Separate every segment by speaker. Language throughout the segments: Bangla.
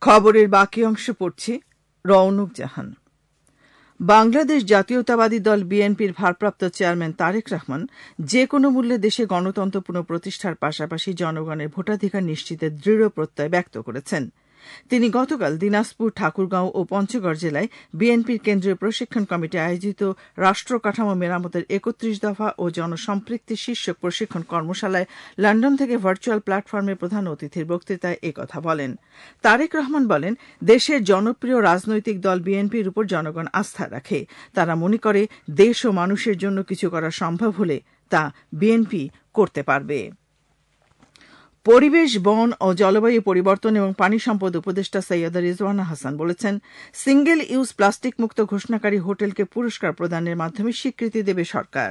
Speaker 1: খবরের বাকি অংশ পড়ছি রওনক জাহান। বাংলাদেশ জাতীয়তাবাদী দল বিএনপির ভারপ্রাপ্ত চেয়ারম্যান তারেক রহমান যে কোনো মূল্যে দেশে গণতন্ত্র পুনঃপ্রতিষ্ঠার পাশাপাশি জনগণের ভোটাধিকার নিশ্চিতের দৃঢ় প্রত্যয় ব্যক্ত করেছেন। তিনি গতকাল দিনাজপুর, ঠাকুরগাঁও ও পঞ্চগড় জেলায় বিএনপির কেন্দ্রীয় প্রশিক্ষণ কমিটি আয়োজিত রাষ্ট্র কাঠামো মেরামতের ৩১ দফা ও জনসম্পৃক্তি শীর্ষক প্রশিক্ষণ কর্মশালায় লন্ডন থেকে ভার্চুয়াল প্ল্যাটফর্মে প্রধান অতিথির বক্তৃতায় একথা বলেন। তারেক রহমান বলেন, দেশের জনপ্রিয় রাজনৈতিক দল বিএনপির উপর জনগণ আস্থা রাখে। তারা মনে করে দেশ ও মানুষের জন্য কিছু করা সম্ভব হলে তা বিএনপি করতে পারবে। পরিবেশ, বন ও জলবায়ু পরিবর্তন এবং পানি সম্পদ উপদেষ্টা সৈয়দা রিজওয়ানা হাসান বলেছেন, সিঙ্গেল ইউজ প্লাস্টিক মুক্ত ঘোষণাকারী হোটেলকে পুরস্কার প্রদানের মাধ্যমে স্বীকৃতি দেবে সরকার।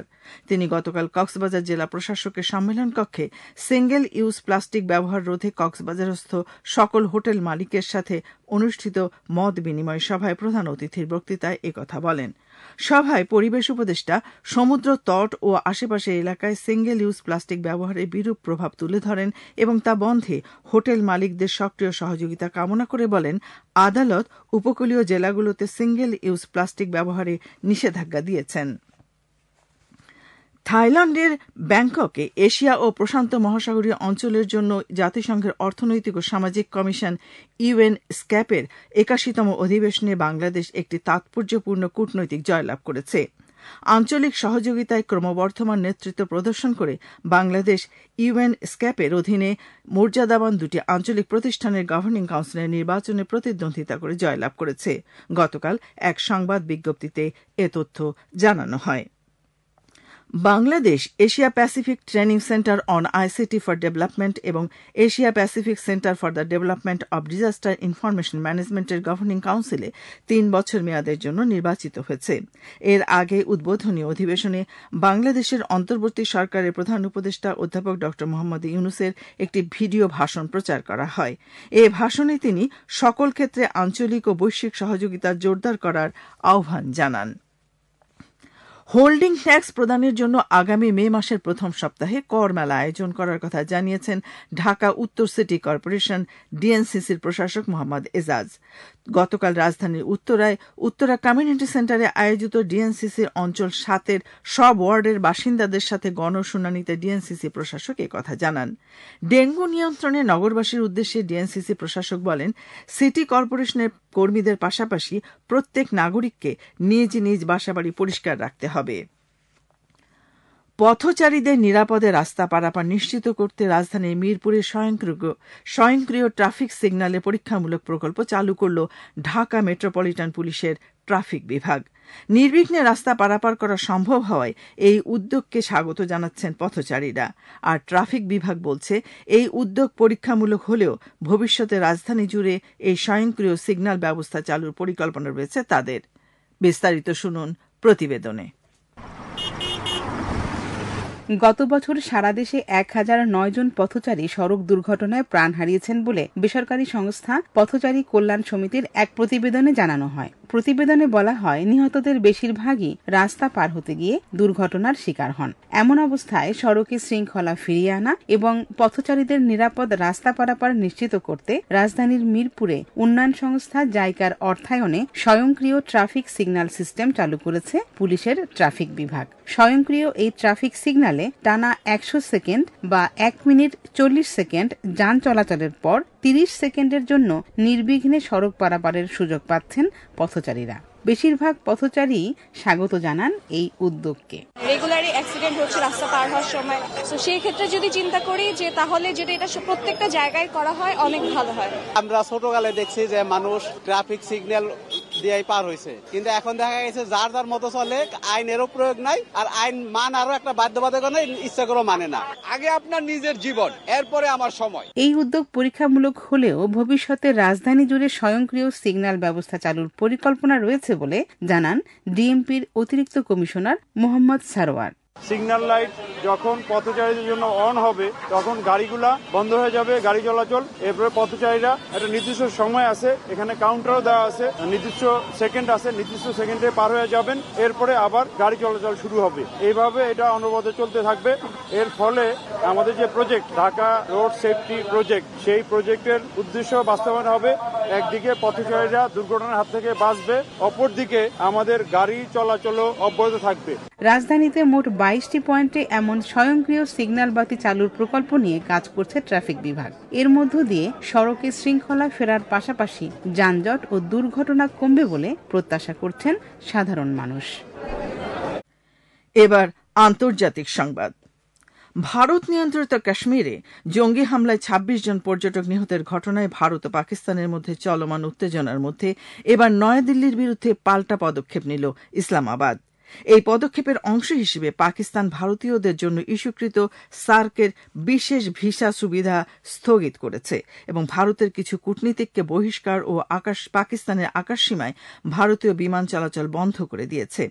Speaker 1: তিনি গতকাল কক্সবাজার জেলা প্রশাসকের সম্মেলন কক্ষে সিঙ্গেল ইউজ প্লাস্টিক ব্যবহার রোধে কক্সবাজারস্থ সকল হোটেল মালিকের সাথে অনুষ্ঠিত মত বিনিময় সভায় প্রধান অতিথির বক্তৃতায় একথা বলেন। সভায় পরিবেশ উপদেষ্টা সমুদ্র তট ও আশেপাশের এলাকায় সিঙ্গেল ইউজ প্লাস্টিক ব্যবহারের বিরূপ প্রভাব তুলে ধরেন এবং তা বন্ধে হোটেল মালিকদের সক্রিয় সহযোগিতা কামনা করে বলেন, আদালত উপকূলীয় জেলাগুলোতে সিঙ্গেল ইউজ প্লাস্টিক ব্যবহারে নিষেধাজ্ঞা দিয়েছেন। থাইল্যান্ডের ব্যাংককে এশিয়া ও প্রশান্ত মহাসাগরীয় অঞ্চলের জন্য জাতিসংঘের অর্থনৈতিক ও সামাজিক কমিশন UNSCAP-এর ৮১তম অধিবেশনে বাংলাদেশ একটি তাৎপর্যপূর্ণ কূটনৈতিক জয়লাভ করেছে। আঞ্চলিক সহযোগিতায় ক্রমবর্ধমান নেতৃত্ব প্রদর্শন করে বাংলাদেশ UNSCAP-এর অধীনে মর্যাদাবান দুটি আঞ্চলিক প্রতিষ্ঠানের গভর্নিং কাউন্সিলের নির্বাচনে প্রতিদ্বন্দ্বিতা করে জয়লাভ করেছে। গতকাল এক সংবাদ বিজ্ঞপ্তিতে এ তথ্য জানানো হয়। Bangladesh Asia Pacific training centre on ICT for development এবং Asia Pacific centre for the development of disaster information ম্যানেজমেন্টের গভর্নিং কাউন্সিলে ৩ বছর মেয়াদের জন্য নির্বাচিত হয়েছে। এর আগে উদ্বোধনী অধিবেশনে বাংলাদেশের অন্তর্বর্তী সরকারের প্রধান উপদেষ্টা অধ্যাপক ড মোহাম্মদ ইউনূসের একটি ভিডিও ভাষণ প্রচার করা হয়। এ ভাষণে তিনি সকল ক্ষেত্রে আঞ্চলিক ও বৈশ্বিক সহযোগিতা জোরদার করার আহ্বান জানান। হোল্ডিং ট্যাক্স প্রদানের জন্য আগামী মে মাসের প্রথম সপ্তাহে কর মেলা আয়োজন করার কথা জানিয়েছেন ঢাকা উত্তর সিটি কর্পোরেশন DNCCর প্রশাসক মোহাম্মদ এজাজ। গতকাল রাজধানীর উত্তরায় উত্তরা কমিউনিটি সেন্টারে আয়োজিত DNCCর অঞ্চল ৭-এর সব ওয়ার্ডের বাসিন্দাদের সাথে গণশুনানিতে DNCC প্রশাসক একথা জানান। ডেঙ্গু নিয়ন্ত্রণে নগরবাসীর উদ্দেশ্যে DNCC প্রশাসক বলেন, সিটি কর্পোরেশনের কর্মীদের পাশাপাশি প্রত্যেক নাগরিককে নিজ নিজ বাসাবাড়ি পরিষ্কার রাখতে হবে। পথচারীদের নিরাপদে রাস্তা পারাপার নিশ্চিত করতে রাজধানীর মিরপুরে স্বয়ংক্রিয় ট্রাফিক সিগন্যালের পরীক্ষামূলক প্রকল্প চালু করল ঢাকা মেট্রোপলিটন পুলিশের ট্রাফিক বিভাগ। নির্বিঘ্নে রাস্তা পারাপার করা সম্ভব হওয়ায় এই উদ্যোগকে স্বাগত জানাচ্ছেন পথচারীরা। আর ট্রাফিক বিভাগ বলছে, এই উদ্যোগ পরীক্ষামূলক হলেও ভবিষ্যতে রাজধানী জুড়ে এই স্বয়ংক্রিয় সিগন্যাল ব্যবস্থা চালুর পরিকল্পনা রয়েছে তাদের। বিস্তারিত শুনুন প্রতিবেদনে।
Speaker 2: গত বছর সারা দেশে ১০০৯ জন পথচারী সড়ক দুর্ঘটনায় প্রাণ হারিয়েছেন বলে বেসরকারি সংস্থা পথচারী কল্যাণ সমিতির এক প্রতিবেদনে জানানো হয়। প্রতিবেদনে বলা হয়, নিহতদের বেশিরভাগই রাস্তা পার হতে গিয়ে দুর্ঘটনার শিকার হন। এমন অবস্থায় সড়কে শৃঙ্খলা ফিরিয়ে আনা এবং পথচারীদের নিরাপদ রাস্তা পারাপার নিশ্চিত করতে রাজধানীর মিরপুরে উন্নয়ন সংস্থা জাইকার অর্থায়নে স্বয়ংক্রিয় ট্রাফিক সিগন্যাল সিস্টেম চালু করেছে পুলিশের ট্রাফিক বিভাগ। স্বয়ংক্রিয় এই ট্রাফিক সিগন্যালে টানা ১০০ সেকেন্ড বা ১ মিনিট ৪০ সেকেন্ড যান চলাচলের পর ৩০ সেকেন্ডের জন্য নির্বিঘ্নে সড়ক পারাপারের সুযোগ পাচ্ছেন পথচারীরা। বেশিরভাগ পথচারী স্বাগত জানান এই উদ্যোগকে।
Speaker 3: রেগুলারই অ্যাক্সিডেন্ট হচ্ছে রাস্তা পার হওয়ার সময়, তো সেই ক্ষেত্রে যদি চিন্তা করি যে তাহলে যদি এটা প্রত্যেকটা জায়গায় করা হয় অনেক ভালো হয়।
Speaker 4: আমরা ছোটকালে দেখছি যে মানুষ ট্রাফিক সিগন্যাল দিয়েই পার হয়েছে, কিন্তু এখন দেখা গেছে যার যার মতো চলে, আইনেরও প্রয়োগ নাই, আর আইন মান আরো একটা বাধ্যবাধকতা নেই, ইচ্ছা করে মানে না।
Speaker 5: আগে আপনার নিজের জীবন, এরপরে আমার সময়।
Speaker 2: এই উদ্যোগ পরীক্ষামূলক হলেও ভবিষ্যতে রাজধানী জুড়ে স্বয়ংক্রিয় সিগন্যাল ব্যবস্থা চালুর পরিকল্পনা রয়েছে বলে জানান ডিএমপির অতিরিক্ত commissioner Mohammad Sarwar.
Speaker 6: Signal light যখন পথচারীদের জন্য অন হবে তখন গাড়িগুলা বন্ধ হয়ে যাবে, গাড়ি চলাচল। এরপরে পথচারীরা একটা নির্দিষ্ট সময় আছে, এখানে কাউন্টারও দেওয়া আছে, নির্দিষ্ট সেকেন্ড আছে, নির্দিষ্ট সেকেন্ডে পার হয়ে যাবেন, এরপরে আবার গাড়ি চলাচল শুরু হবে। এইভাবে এটা অনবরত চলতে থাকবে। এর ফলে আমাদের যে project Dhaka road safety project, সেই প্রজেক্টের উদ্দেশ্য বাস্তবায়ন হবে। একদিকে পথচারীরা দুর্ঘটনার হাত থেকে বাঁচবে, অপরদিকে আমাদের গাড়ি চলাচলও অব্যাহত থাকবে।
Speaker 2: রাজধানীতে মোট 22টি পয়েন্টে এমন স্বয়ংক্রিয় সিগন্যাল বাতি চালুর প্রকল্প নিয়ে কাজ করছে ট্রাফিক বিভাগ। এর মধ্য দিয়ে সড়কে শৃঙ্খলা ফেরার পাশাপাশি যানজট ও দুর্ঘটনা কমবে বলে প্রত্যাশা করছেন সাধারণ মানুষ।
Speaker 1: এবার আন্তর্জাতিক সংবাদ। ভারত নিয়ন্ত্রিত কাশ্মীরে জঙ্গি হামলায় ২৬ জন পর্যটক নিহতের ঘটনায় ভারত ও পাকিস্তানের মধ্যে চলমান উত্তেজনার মধ্যে এবার নয়াদিল্লির বিরুদ্ধে পাল্টা পদক্ষেপ নিল ইসলামাবাদ। এই পদক্ষেপের অংশ হিসেবে পাকিস্তান ভারতীয়দের জন্য ইস্যুকৃত সার্কের বিশেষ ভিসা সুবিধা স্থগিত করেছে এবং ভারতের কিছু কূটনীতিককে বহিষ্কার ও পাকিস্তানের আকাশসীমায় ভারতীয় বিমান চলাচল বন্ধ করে দিয়েছে।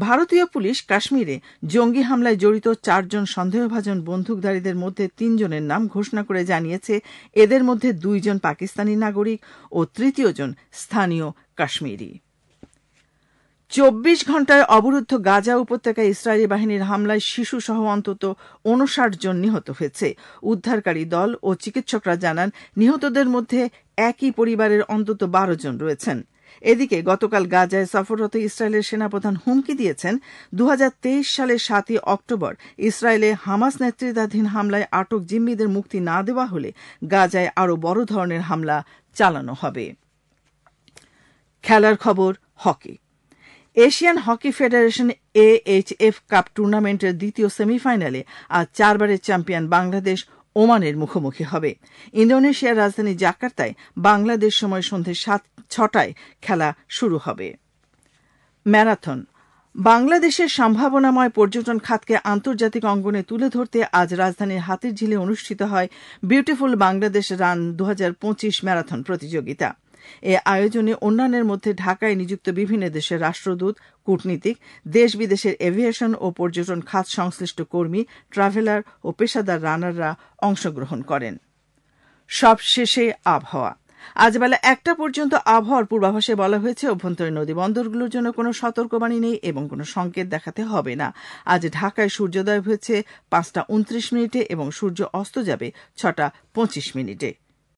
Speaker 1: ভারতীয় পুলিশ কাশ্মীরে জঙ্গি হামলায় জড়িত ৪ জন সন্দেহভাজন বন্দুকধারীদের মধ্যে ৩ জনের নাম ঘোষণা করে জানিয়েছে এদের মধ্যে ২ জন পাকিস্তানি নাগরিক ও তৃতীয় জন স্থানীয় কাশ্মীরি। ২৪ ঘণ্টায় অবরুদ্ধ গাজা উপত্যকায় ইসরায়েলি বাহিনীর হামলায় শিশুসহ অন্তত ৫৯ জন নিহত হয়েছে। উদ্ধারকারী দল ও চিকিৎসকরা জানান নিহতদের মধ্যে একই পরিবারের অন্তত ১২ জন রয়েছেন। এদিকে গতকাল গাজায় সফররত ইসরায়েলের সেনাপ্রধান হুমকি দিয়েছেন ২০২৩ সালের ৭ই অক্টোবর ইসরায়েলে হামাস নেতৃত্বাধীন হামলায় আটক জিম্মিদের মুক্তি না দেওয়া হলে গাজায় আরও বড় ধরনের হামলা চালানো হবে। খেলার খবর hockey. Asian hockey federation AHF cup টুর্নামেন্টের দ্বিতীয় সেমিফাইনালে আজ ৪ বারের চ্যাম্পিয়ন বাংলাদেশ ওমানের মুখোমুখি হবে। ইন্দোনেশিয়ার রাজধানী জাকার্তায় বাংলাদেশ সময় সন্ধ্যে ৬টায় খেলা শুরু হবে। ম্যারাথন। বাংলাদেশের সম্ভাবনাময় পর্যটন খাতকে আন্তর্জাতিক অঙ্গনে তুলে ধরতে আজ রাজধানীর হাতিরঝিলে অনুষ্ঠিত হয় বিউটিফুল বাংলাদেশ রান ২০২৫ ম্যারাথন প্রতিযোগিতা। এ আয়োজনে অন্যান্যের মধ্যে ঢাকায় নিযুক্ত বিভিন্ন দেশের রাষ্ট্রদূত, কূটনীতিক, দেশ বিদেশের এভিয়েশন ও পর্যটন খাত সংশ্লিষ্ট কর্মী, ট্রাভেলার ও পেশাদার রানাররা অংশগ্রহণ করেন। সবশেষে আবহাওয়া। আজ বেলা ১টা পর্যন্ত আবহাওয়ার পূর্বাভাসে বলা হয়েছে অভ্যন্তরীণ নদী বন্দরগুলোর জন্য কোনো সতর্কবাণী নেই এবং কোনো সংকেত দেখাতে হবে না। আজ ঢাকায় সূর্যোদয় হয়েছে ৫টা ২৯ মিনিটে এবং সূর্য অস্ত যাবে ৬টা ২৫ মিনিটে।